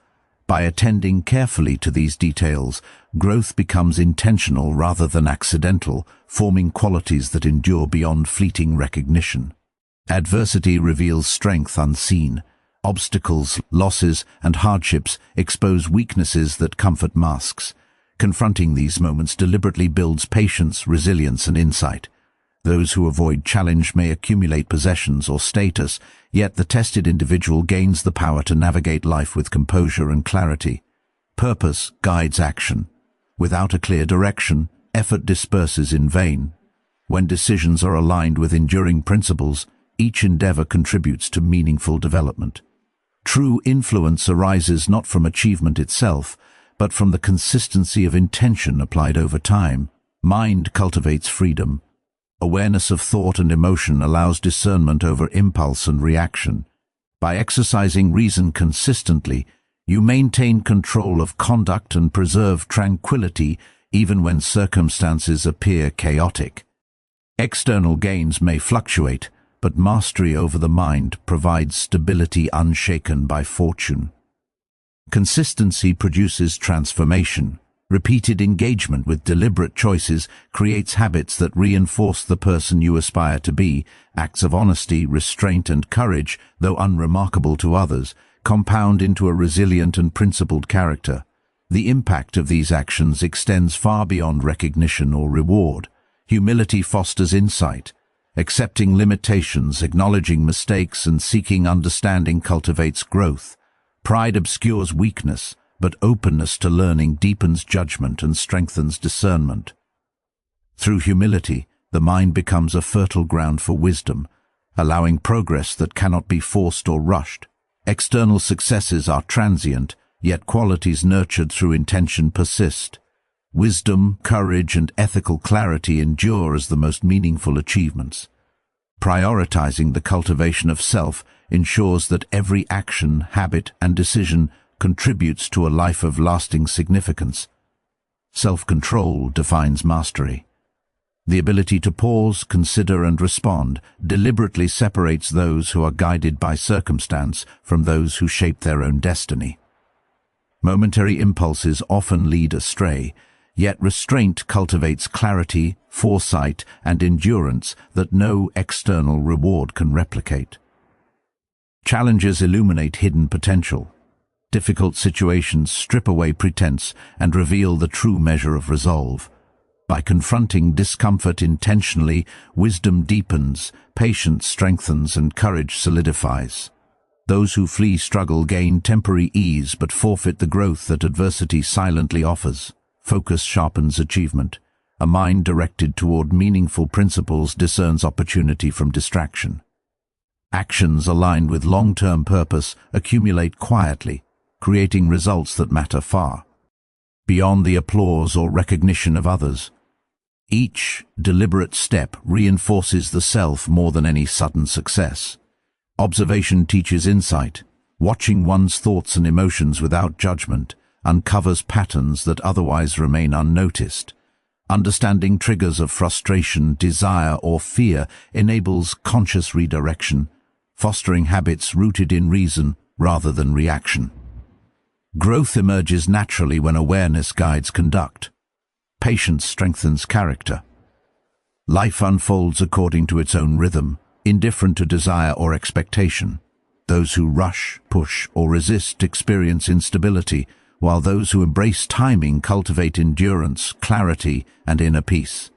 By attending carefully to these details, growth becomes intentional rather than accidental, forming qualities that endure beyond fleeting recognition. Adversity reveals strength unseen. Obstacles, losses, and hardships expose weaknesses that comfort masks. Confronting these moments deliberately builds patience, resilience, and insight. Those who avoid challenge may accumulate possessions or status, yet the tested individual gains the power to navigate life with composure and clarity. Purpose guides action. Without a clear direction, effort disperses in vain. When decisions are aligned with enduring principles, each endeavor contributes to meaningful development. True influence arises not from achievement itself, but from the consistency of intention applied over time. Mind cultivates freedom. Awareness of thought and emotion allows discernment over impulse and reaction. By exercising reason consistently, you maintain control of conduct and preserve tranquility even when circumstances appear chaotic. External gains may fluctuate, but mastery over the mind provides stability unshaken by fortune. Consistency produces transformation. Repeated engagement with deliberate choices creates habits that reinforce the person you aspire to be. Acts of honesty, restraint, and courage, though unremarkable to others, compound into a resilient and principled character. The impact of these actions extends far beyond recognition or reward. Humility fosters insight. Accepting limitations, acknowledging mistakes, and seeking understanding cultivates growth. Pride obscures weakness, but openness to learning deepens judgment and strengthens discernment. Through humility, the mind becomes a fertile ground for wisdom, allowing progress that cannot be forced or rushed. External successes are transient, yet qualities nurtured through intention persist. Wisdom, courage, and ethical clarity endure as the most meaningful achievements. Prioritizing the cultivation of self ensures that every action, habit, and decision contributes to a life of lasting significance. Self-control defines mastery. The ability to pause, consider, and respond deliberately separates those who are guided by circumstance from those who shape their own destiny. Momentary impulses often lead astray, yet restraint cultivates clarity, foresight, and endurance that no external reward can replicate. Challenges illuminate hidden potential. Difficult situations strip away pretense and reveal the true measure of resolve. By confronting discomfort intentionally, wisdom deepens, patience strengthens, and courage solidifies. Those who flee struggle gain temporary ease but forfeit the growth that adversity silently offers. Focus sharpens achievement. A mind directed toward meaningful principles discerns opportunity from distraction. Actions aligned with long-term purpose accumulate quietly, creating results that matter far beyond the applause or recognition of others. Each deliberate step reinforces the self more than any sudden success. Observation teaches insight. Watching one's thoughts and emotions without judgment uncovers patterns that otherwise remain unnoticed. Understanding triggers of frustration, desire, or fear enables conscious redirection, fostering habits rooted in reason rather than reaction. Growth emerges naturally when awareness guides conduct. Patience strengthens character. Life unfolds according to its own rhythm, indifferent to desire or expectation. Those who rush, push, or resist experience instability, while those who embrace timing cultivate endurance, clarity, and inner peace.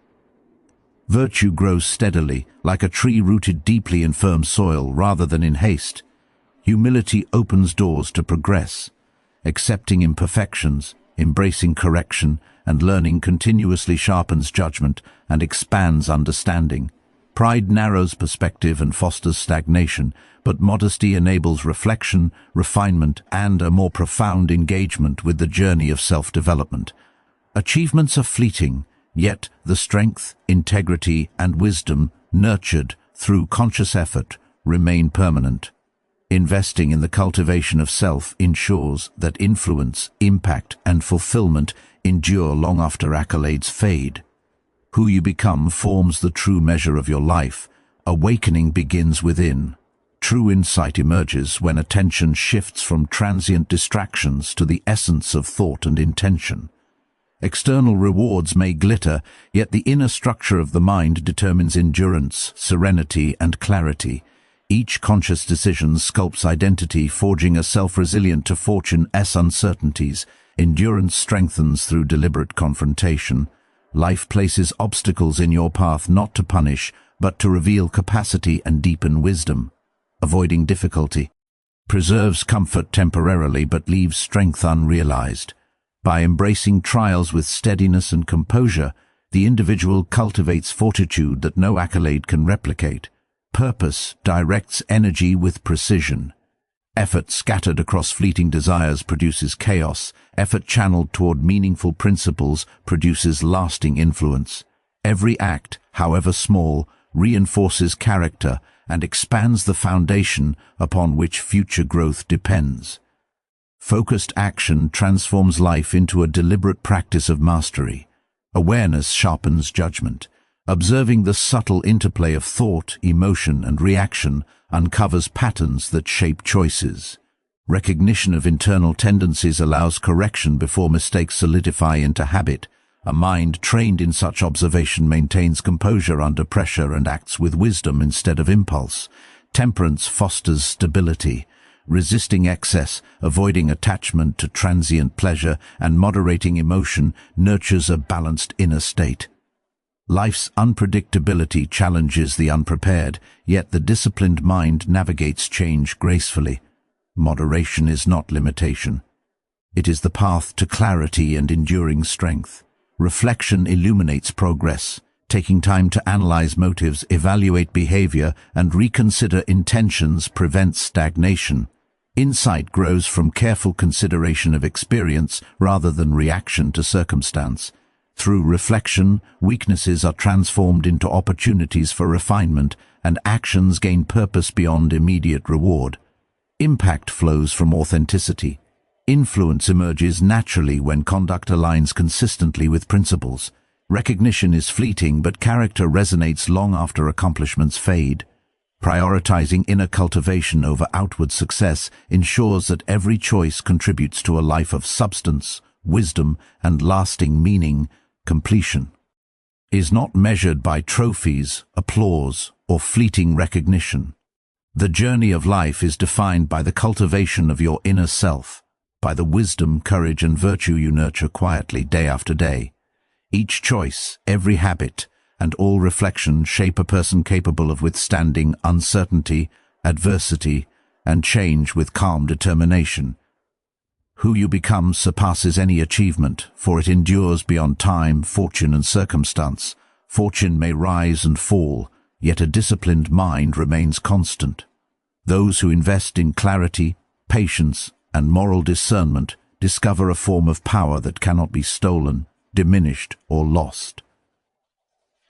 Virtue grows steadily, like a tree rooted deeply in firm soil rather than in haste. Humility opens doors to progress. Accepting imperfections, embracing correction, and learning continuously sharpens judgment and expands understanding. Pride narrows perspective and fosters stagnation, but modesty enables reflection, refinement, and a more profound engagement with the journey of self-development. Achievements are fleeting, yet the strength, integrity, and wisdom nurtured through conscious effort remain permanent. Investing in the cultivation of self ensures that influence, impact, and fulfillment endure long after accolades fade. Who you become forms the true measure of your life. Awakening begins within. True insight emerges when attention shifts from transient distractions to the essence of thought and intention. External rewards may glitter, yet the inner structure of the mind determines endurance, serenity, and clarity. Each conscious decision sculpts identity, forging a self resilient to fortune's uncertainties. Endurance strengthens through deliberate confrontation. Life places obstacles in your path not to punish, but to reveal capacity and deepen wisdom. Avoiding difficulty preserves comfort temporarily but leaves strength unrealized. By embracing trials with steadiness and composure, the individual cultivates fortitude that no accolade can replicate. Purpose directs energy with precision. Effort scattered across fleeting desires produces chaos. Effort channeled toward meaningful principles produces lasting influence. Every act, however small, reinforces character and expands the foundation upon which future growth depends. Focused action transforms life into a deliberate practice of mastery. Awareness sharpens judgment. Observing the subtle interplay of thought, emotion, and reaction uncovers patterns that shape choices. Recognition of internal tendencies allows correction before mistakes solidify into habit. A mind trained in such observation maintains composure under pressure and acts with wisdom instead of impulse. Temperance fosters stability. Resisting excess, avoiding attachment to transient pleasure, and moderating emotion nurtures a balanced inner state. Life's unpredictability challenges the unprepared, yet the disciplined mind navigates change gracefully. Moderation is not limitation. It is the path to clarity and enduring strength. Reflection illuminates progress. Taking time to analyze motives, evaluate behavior, and reconsider intentions prevents stagnation. Insight grows from careful consideration of experience rather than reaction to circumstance. Through reflection, weaknesses are transformed into opportunities for refinement, and actions gain purpose beyond immediate reward. Impact flows from authenticity. Influence emerges naturally when conduct aligns consistently with principles. Recognition is fleeting, but character resonates long after accomplishments fade. Prioritizing inner cultivation over outward success ensures that every choice contributes to a life of substance, wisdom, and lasting meaning. Completion is not measured by trophies, applause, or fleeting recognition. The journey of life is defined by the cultivation of your inner self, by the wisdom, courage, and virtue you nurture quietly day after day. Each choice, every habit, and all reflection shape a person capable of withstanding uncertainty, adversity, and change with calm determination. Who you become surpasses any achievement, for it endures beyond time, fortune, and circumstance. Fortune may rise and fall, yet a disciplined mind remains constant. Those who invest in clarity, patience, and moral discernment discover a form of power that cannot be stolen, diminished, or lost.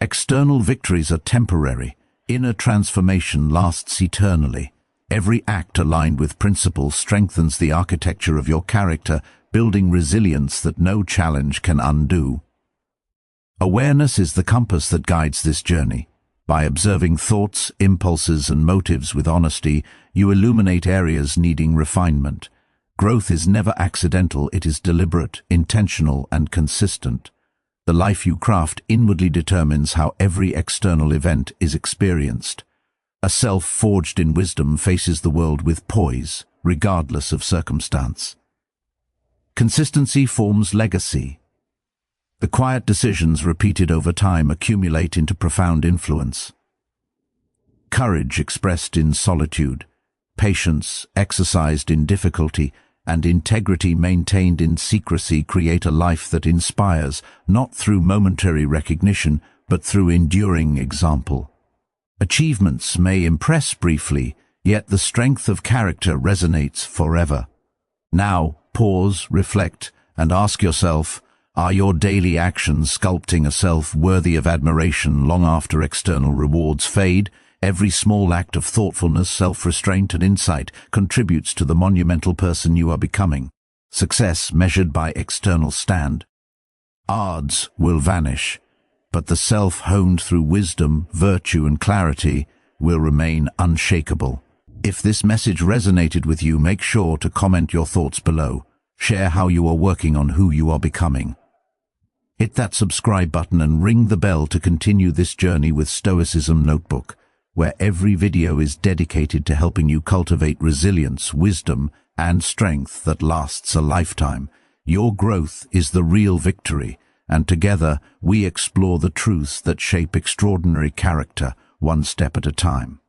External victories are temporary. Inner transformation lasts eternally. Every act aligned with principle strengthens the architecture of your character, building resilience that no challenge can undo. Awareness is the compass that guides this journey. By observing thoughts, impulses, and motives with honesty, you illuminate areas needing refinement. Growth is never accidental, it is deliberate, intentional, and consistent. The life you craft inwardly determines how every external event is experienced. A self forged in wisdom faces the world with poise, regardless of circumstance. Consistency forms legacy. The quiet decisions repeated over time accumulate into profound influence. Courage expressed in solitude, patience exercised in difficulty, and integrity maintained in secrecy create a life that inspires, not through momentary recognition, but through enduring example. Achievements may impress briefly, yet the strength of character resonates forever. Now, pause, reflect, and ask yourself, are your daily actions sculpting a self worthy of admiration long after external rewards fade? Every small act of thoughtfulness, self-restraint, and insight contributes to the monumental person you are becoming. Success measured by external standards will vanish, but the self honed through wisdom, virtue, and clarity will remain unshakable. If this message resonated with you, make sure to comment your thoughts below. Share how you are working on who you are becoming. Hit that subscribe button and ring the bell to continue this journey with Stoicism Notebook, where every video is dedicated to helping you cultivate resilience, wisdom, and strength that lasts a lifetime. Your growth is the real victory, and together we explore the truths that shape extraordinary character, one step at a time.